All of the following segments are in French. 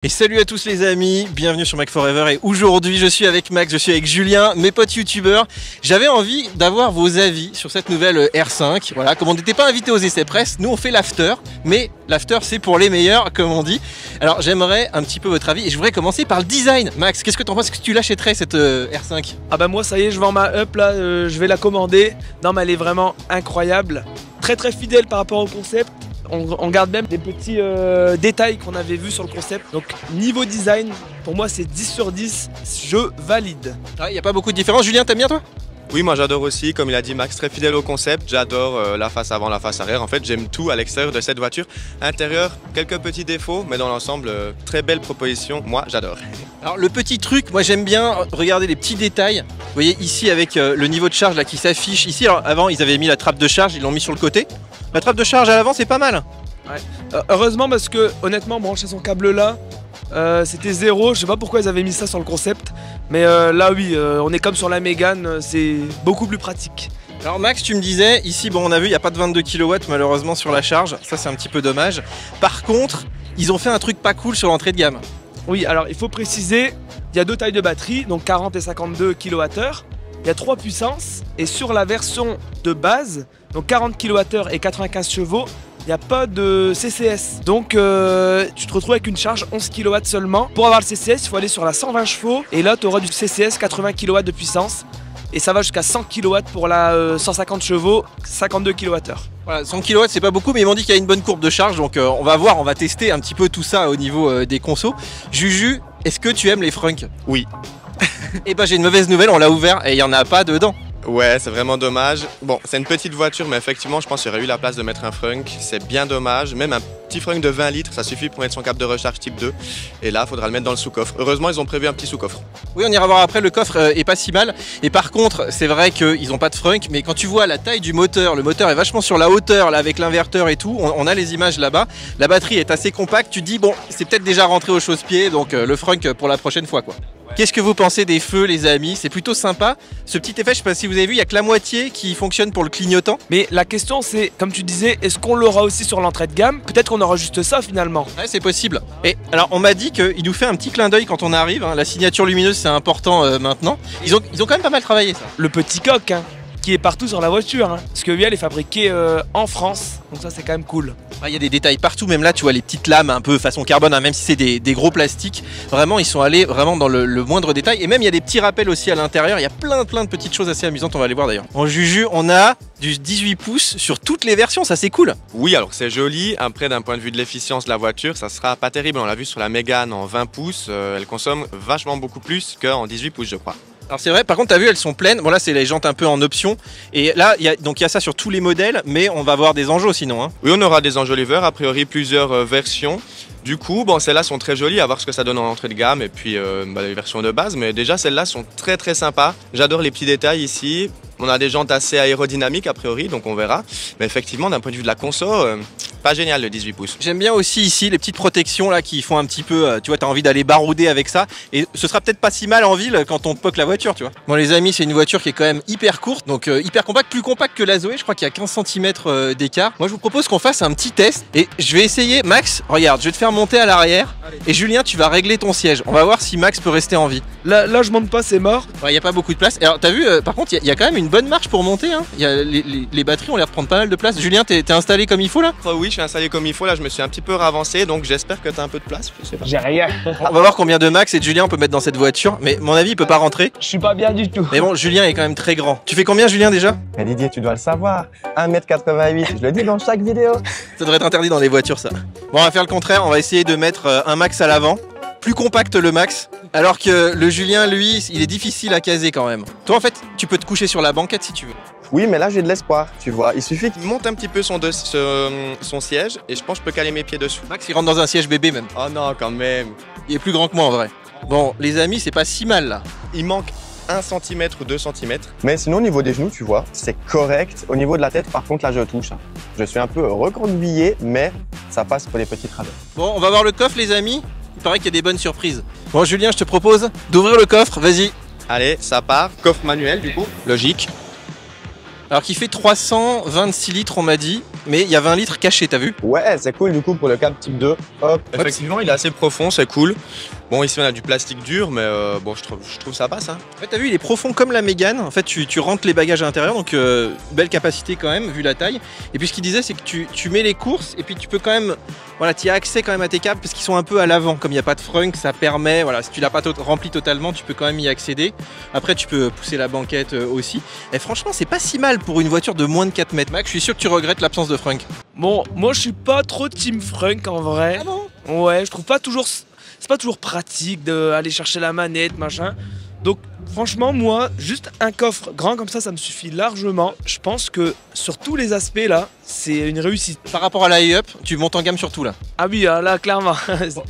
Et salut à tous les amis, bienvenue sur Mac Forever et aujourd'hui je suis avec Max, je suis avec Julien, mes potes youtubeurs. J'avais envie d'avoir vos avis sur cette nouvelle R5. Voilà, comme on n'était pas invité aux essais presse, nous on fait l'after, mais l'after c'est pour les meilleurs comme on dit. Alors j'aimerais un petit peu votre avis et je voudrais commencer par le design. Max, qu'est-ce que t'en penses? Est-ce que tu l'achèterais cette R5? Ah bah moi ça y est, je vends ma up là, je vais la commander. Non mais elle est vraiment incroyable, très fidèle par rapport au concept. On garde même des petits détails qu'on avait vus sur le concept. Donc niveau design, pour moi c'est 10 sur 10, je valide. Il n'y a pas beaucoup de différence. Julien, t'aimes bien toi? Oui, moi j'adore aussi, comme il a dit Max, très fidèle au concept. J'adore la face avant, la face arrière. En fait, j'aime tout à l'extérieur de cette voiture. Intérieur, quelques petits défauts, mais dans l'ensemble, très belle proposition. Moi, j'adore. Alors le petit truc, moi j'aime bien regarder les petits détails. Vous voyez ici avec le niveau de charge là qui s'affiche ici. Alors avant ils avaient mis la trappe de charge, ils l'ont mis sur le côté. La trappe de charge à l'avant c'est pas mal. Ouais. Heureusement parce que honnêtement brancher son câble là, c'était zéro. Je sais pas pourquoi ils avaient mis ça sur le concept. Mais là oui, on est comme sur la Mégane, c'est beaucoup plus pratique. Alors Max, tu me disais, ici bon on a vu il n'y a pas de 22 kW malheureusement sur la charge. Ça c'est un petit peu dommage. Par contre, ils ont fait un truc pas cool sur l'entrée de gamme. Oui, alors il faut préciser, il y a deux tailles de batterie, donc 40 et 52 kWh. Il y a 3 puissances et sur la version de base, donc 40 kWh et 95 chevaux, il n'y a pas de CCS. Donc tu te retrouves avec une charge 11 kW seulement. Pour avoir le CCS, il faut aller sur la 120 chevaux et là tu auras du CCS 80 kW de puissance. Et ça va jusqu'à 100 kW pour la 150 chevaux, 52 kWh. Voilà, 100 kW c'est pas beaucoup mais ils m'ont dit qu'il y a une bonne courbe de charge donc on va voir, on va tester un petit peu tout ça au niveau des consos. Juju, est-ce que tu aimes les frunks? Oui. Et bah j'ai une mauvaise nouvelle, on l'a ouvert et il n'y en a pas dedans. Ouais, c'est vraiment dommage. Bon, c'est une petite voiture, mais effectivement, je pense qu'il y aurait eu la place de mettre un frunk. C'est bien dommage. Même un petit frunk de 20 litres, ça suffit pour mettre son câble de recharge type 2. Et là, il faudra le mettre dans le sous-coffre. Heureusement, ils ont prévu un petit sous-coffre. Oui, on ira voir après, le coffre est pas si mal. Et par contre, c'est vrai qu'ils n'ont pas de frunk, mais quand tu vois la taille du moteur, le moteur est vachement sur la hauteur, là, avec l'inverteur et tout. On a les images là-bas. La batterie est assez compacte. Tu te dis, bon, c'est peut-être déjà rentré au chausse-pied, donc le frunk pour la prochaine fois, quoi. Qu'est-ce que vous pensez des feux les amis? C'est plutôt sympa. Ce petit effet, je sais pas si vous avez vu, il n'y a que la moitié qui fonctionne pour le clignotant. Mais la question c'est, comme tu disais, est-ce qu'on l'aura aussi sur l'entrée de gamme? Peut-être qu'on aura juste ça finalement. Ouais, c'est possible. Et alors on m'a dit qu'il nous fait un petit clin d'œil quand on arrive, hein. La signature lumineuse c'est important maintenant. Ils ont quand même pas mal travaillé ça. Le petit coq hein, qui est partout sur la voiture, hein, parce que lui elle est fabriquée en France, donc ça c'est quand même cool. Il y a des détails partout, même là tu vois les petites lames un peu façon carbone, hein, même si c'est des gros plastiques. Vraiment ils sont allés vraiment dans le moindre détail. Et même il y a des petits rappels aussi à l'intérieur, il y a plein de petites choses assez amusantes, on va les voir d'ailleurs. En Juju on a du 18 pouces sur toutes les versions, ça c'est cool. Oui, alors c'est joli. Après, d'un point de vue de l'efficience de la voiture, ça sera pas terrible. On l'a vu sur la Mégane en 20 pouces, elle consomme vachement beaucoup plus qu'en 18 pouces je crois. Alors c'est vrai, par contre, t'as vu, elles sont pleines. Bon là, c'est les jantes un peu en option. Et là, il y a ça sur tous les modèles, mais on va avoir des enjeux sinon. Hein. Oui, on aura des enjoliveurs, a priori plusieurs versions. Du coup, bon, celles-là sont très jolies, à voir ce que ça donne en entrée de gamme et puis les versions de base. Mais déjà, celles-là sont très sympas. J'adore les petits détails ici. On a des jantes assez aérodynamiques a priori, donc on verra. Mais effectivement, d'un point de vue de la conso, pas génial le 18 pouces. J'aime bien aussi ici les petites protections là qui font un petit peu, tu vois, t'as envie d'aller barouder avec ça. Et ce sera peut-être pas si mal en ville quand on poque la voiture, tu vois. Bon les amis, c'est une voiture qui est quand même hyper courte, donc hyper compacte, plus compacte que la Zoé. Je crois qu'il y a 15 cm d'écart. Moi je vous propose qu'on fasse un petit test et je vais essayer. Max, regarde, je vais te faire monter à l'arrière. Et Julien, tu vas régler ton siège. On va voir si Max peut rester en vie. Là je monte pas, c'est mort. Ouais, il n'y a pas beaucoup de place. Alors t'as vu, par contre, il y a quand même une bonne marche pour monter. Hein. Les batteries ont l'air de prendre pas mal de place. Julien, t'es installé comme il faut là? Oui, je suis installé comme il faut. Là, je me suis un petit peu ravancé, donc j'espère que t'as un peu de place. Je sais pas. J'ai rien. On va voir combien de Max et de Julien on peut mettre dans cette voiture. Mais mon avis, il peut pas rentrer. Je suis pas bien du tout. Mais bon, Julien est quand même très grand. Tu fais combien, Julien, déjà? Mais Didier, tu dois le savoir, 1m88, je le dis dans chaque vidéo. Ça devrait être interdit dans les voitures, ça. Bon, on va faire le contraire, on va essayer de mettre un Max à l'avant. Plus compact le Max, alors que le Julien, lui, il est difficile à caser quand même. Toi, en fait, tu peux te coucher sur la banquette si tu veux. Oui, mais là j'ai de l'espoir, tu vois. Il suffit Il monte un petit peu son siège et je pense que je peux caler mes pieds dessous. Max, il rentre dans un siège bébé même. Oh non, quand même. Il est plus grand que moi en vrai. Bon, les amis, c'est pas si mal là. Il manque 1 cm ou 2 cm. Mais sinon, au niveau des genoux, tu vois, c'est correct. Au niveau de la tête, par contre, là je touche. Je suis un peu recroquevillé, mais ça passe pour les petits travers. Bon, on va voir le coffre, les amis. Il paraît qu'il y a des bonnes surprises. Bon, Julien, je te propose d'ouvrir le coffre, vas-y. Allez, ça part. Coffre manuel, du coup. Logique. Alors qui fait 326 litres on m'a dit, mais il y a 20 litres cachés, t'as vu? Ouais, c'est cool du coup pour le câble type 2. Hop. Effectivement, il est assez profond, c'est cool. Bon, ici on a du plastique dur, mais bon, je trouve ça passe. Hein. En fait, t'as vu, il est profond comme la Mégane. En fait, tu rentres les bagages à l'intérieur, donc belle capacité quand même, vu la taille. Et puis ce qu'il disait, c'est que tu mets les courses, et puis tu peux quand même, voilà, tu as accès quand même à tes câbles, parce qu'ils sont un peu à l'avant. Comme il n'y a pas de frunk, ça permet, voilà, si tu l'as pas rempli totalement, tu peux quand même y accéder. Après, tu peux pousser la banquette aussi. Et franchement, c'est pas si mal pour une voiture de moins de 4 mètres. Max, je suis sûr que tu regrettes l'absence de frunk. Bon, moi je suis pas trop team frunk en vrai. Ah bon? Ouais, je trouve pas toujours... C'est pas toujours pratique d'aller chercher la manette, machin. Donc franchement, moi, juste un coffre grand comme ça me suffit largement. Je pense que sur tous les aspects là, c'est une réussite. Par rapport à la E-Up, tu montes en gamme sur tout là. Ah oui, là, clairement.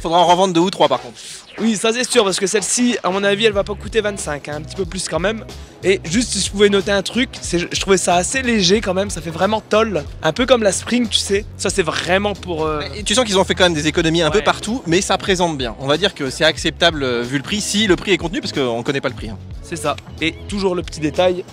Faudra en revendre 2 ou 3 par contre. Oui, ça c'est sûr, parce que celle-ci, à mon avis, elle va pas coûter 25, hein, un petit peu plus quand même. Et juste si je pouvais noter un truc, je trouvais ça assez léger quand même, ça fait vraiment toll. Un peu comme la Spring, tu sais. Ça c'est vraiment pour... Et tu sens qu'ils ont fait quand même des économies un peu Ouais. partout, mais ça présente bien. On va dire que c'est acceptable vu le prix, si le prix est contenu, parce qu'on connaît pas le prix. Hein. C'est ça. Et toujours le petit détail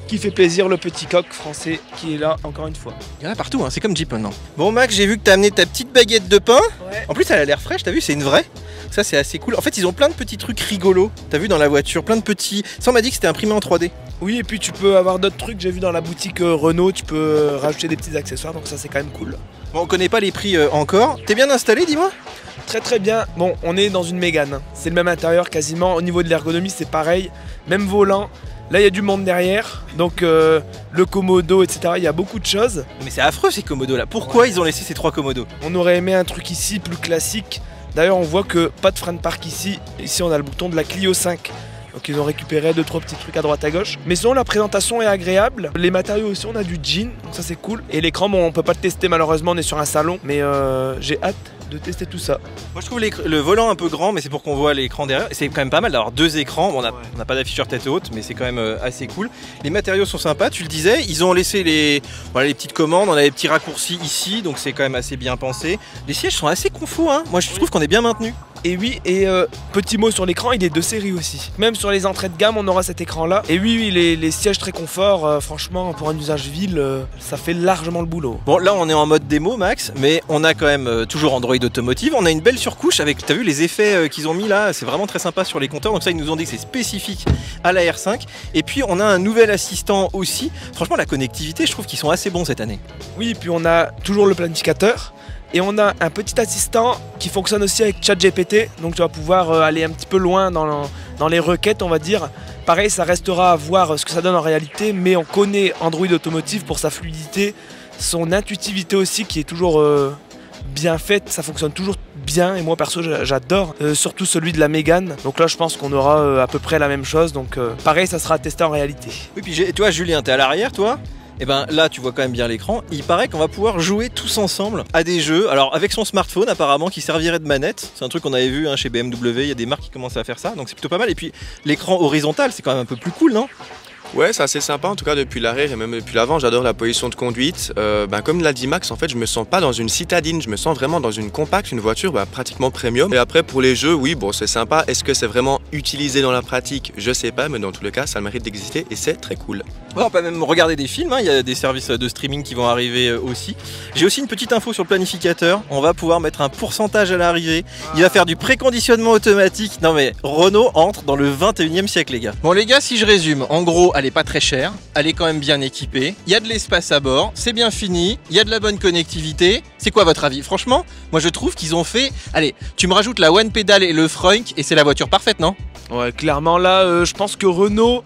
qui fait plaisir, le petit coq français qui est là encore une fois. Il y en a partout, hein, c'est comme Jeep maintenant. Bon Max, j'ai vu que t'as amené ta petite baguette de pain. Ouais. En plus elle a l'air fraîche, t'as vu, c'est une vraie. Ça c'est assez cool. En fait ils ont plein de petits trucs rigolos, t'as vu dans la voiture, plein de petits... Ça on m'a dit que c'était imprimé en 3D. Oui, et puis tu peux avoir d'autres trucs, j'ai vu dans la boutique Renault, tu peux rajouter des petits accessoires, donc ça c'est quand même cool. Bon on connaît pas les prix encore. T'es bien installé, dis-moi? Très très bien. Bon, on est dans une Mégane. C'est le même intérieur quasiment. Au niveau de l'ergonomie, c'est pareil. Même volant. Là, il y a du monde derrière. Donc, le Komodo, etc. Il y a beaucoup de choses. Mais c'est affreux ces commodos là. Pourquoi ils ont laissé ces 3 commodos? On aurait aimé un truc ici plus classique. D'ailleurs, on voit que pas de frein de parc ici. Ici, on a le bouton de la Clio 5. Donc, ils ont récupéré 2-3 petits trucs à droite à gauche. Mais sinon, la présentation est agréable. Les matériaux aussi, on a du jean. Donc, ça, c'est cool. Et l'écran, bon, on peut pas le tester malheureusement. On est sur un salon. Mais j'ai hâte de tester tout ça. Moi je trouve le volant un peu grand, mais c'est pour qu'on voit l'écran derrière. C'est quand même pas mal d'avoir 2 écrans. Bon, on n'a pas d'afficheur tête haute, mais c'est quand même assez cool. Les matériaux sont sympas, tu le disais. Ils ont laissé les petites commandes, on a les petits raccourcis ici, donc c'est quand même assez bien pensé. Les sièges sont assez confos, hein. Moi je trouve qu'on est bien maintenu. Et oui, et petit mot sur l'écran, il est de série aussi. Même sur les entrées de gamme, on aura cet écran-là. Et oui, les sièges très confort, franchement, pour un usage ville, ça fait largement le boulot. Bon, là on est en mode démo, Max, mais on a quand même toujours Android Automotive. On a une belle surcouche avec, t'as vu les effets qu'ils ont mis là, c'est vraiment très sympa sur les compteurs. Donc ça, ils nous ont dit que c'est spécifique à la R5. Et puis on a un nouvel assistant aussi. Franchement, la connectivité, je trouve qu'ils sont assez bons cette année. Oui, et puis on a toujours le planificateur. Et on a un petit assistant qui fonctionne aussi avec ChatGPT. Donc tu vas pouvoir aller un petit peu loin dans les requêtes, on va dire. Pareil, ça restera à voir ce que ça donne en réalité. Mais on connaît Android Automotive pour sa fluidité, son intuitivité aussi qui est toujours bien faite. Ça fonctionne toujours bien et moi perso j'adore. Surtout celui de la Mégane. Donc là je pense qu'on aura à peu près la même chose. Donc pareil, ça sera testé en réalité. Oui, puis toi Julien, t'es à l'arrière toi? Et ben là tu vois quand même bien l'écran, il paraît qu'on va pouvoir jouer tous ensemble à des jeux, alors avec son smartphone apparemment qui servirait de manette, c'est un truc qu'on avait vu chez BMW, il y a des marques qui commencent à faire ça, donc c'est plutôt pas mal, et puis l'écran horizontal c'est quand même un peu plus cool, non? Ouais, c'est assez sympa en tout cas depuis l'arrière et même depuis l'avant. J'adore la position de conduite. Comme l'a dit Max, en fait, je me sens pas dans une citadine, je me sens vraiment dans une compacte, une voiture pratiquement premium. Et après, pour les jeux, oui, bon, c'est sympa. Est-ce que c'est vraiment utilisé dans la pratique? Je sais pas, mais dans tous les cas, ça a le mérite d'exister et c'est très cool. Ouais, on peut même regarder des films, hein. Il y a des services de streaming qui vont arriver aussi. J'ai aussi une petite info sur le planificateur, on va pouvoir mettre un pourcentage à l'arrivée. Il va faire du préconditionnement automatique. Non mais Renault entre dans le 21e siècle les gars. Bon les gars, si je résume, en gros elle est pas très chère, elle est quand même bien équipée, il y a de l'espace à bord, c'est bien fini, il y a de la bonne connectivité. C'est quoi votre avis? Franchement, moi je trouve qu'ils ont fait... Allez, tu me rajoutes la One Pedal et le frunk et c'est la voiture parfaite, non? Ouais, clairement là, je pense que Renault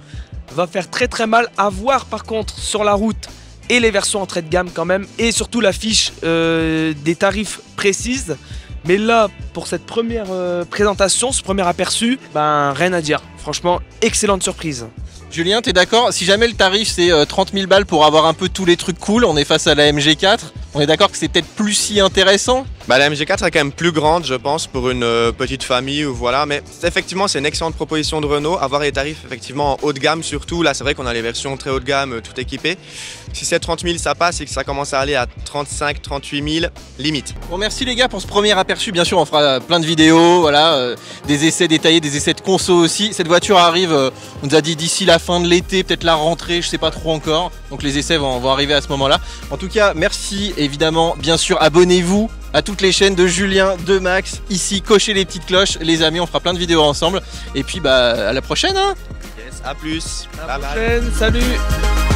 va faire très très mal à voir par contre sur la route et les versions entrée de gamme quand même et surtout la fiche des tarifs précises. Mais là, pour cette première présentation, ce premier aperçu, ben rien à dire. Franchement, excellente surprise. Julien, t'es d'accord? Si jamais le tarif c'est 30 000 balles pour avoir un peu tous les trucs cool, on est face à la MG4, on est d'accord que c'est peut-être plus si intéressant? Bah, la MG4 est quand même plus grande, je pense, pour une petite famille ou voilà. Mais effectivement, c'est une excellente proposition de Renault. Avoir les tarifs effectivement en haut de gamme surtout. Là, c'est vrai qu'on a les versions très haut de gamme, tout équipées. Si c'est 30 000, ça passe et que ça commence à aller à 35, 38 000, limite. Bon, merci les gars pour ce premier aperçu. Bien sûr, on fera plein de vidéos, voilà, des essais détaillés, des essais de conso aussi. Cette voiture arrive, on nous a dit d'ici la fin de l'été, peut-être la rentrée, je sais pas trop encore. Donc les essais vont arriver à ce moment-là. En tout cas, merci évidemment. Bien sûr, abonnez-vous à toutes les chaînes de Julien, de Max. Ici, cochez les petites cloches, les amis. On fera plein de vidéos ensemble. Et puis, bah, à la prochaine. Hein. Yes, à plus. À la prochaine, salut.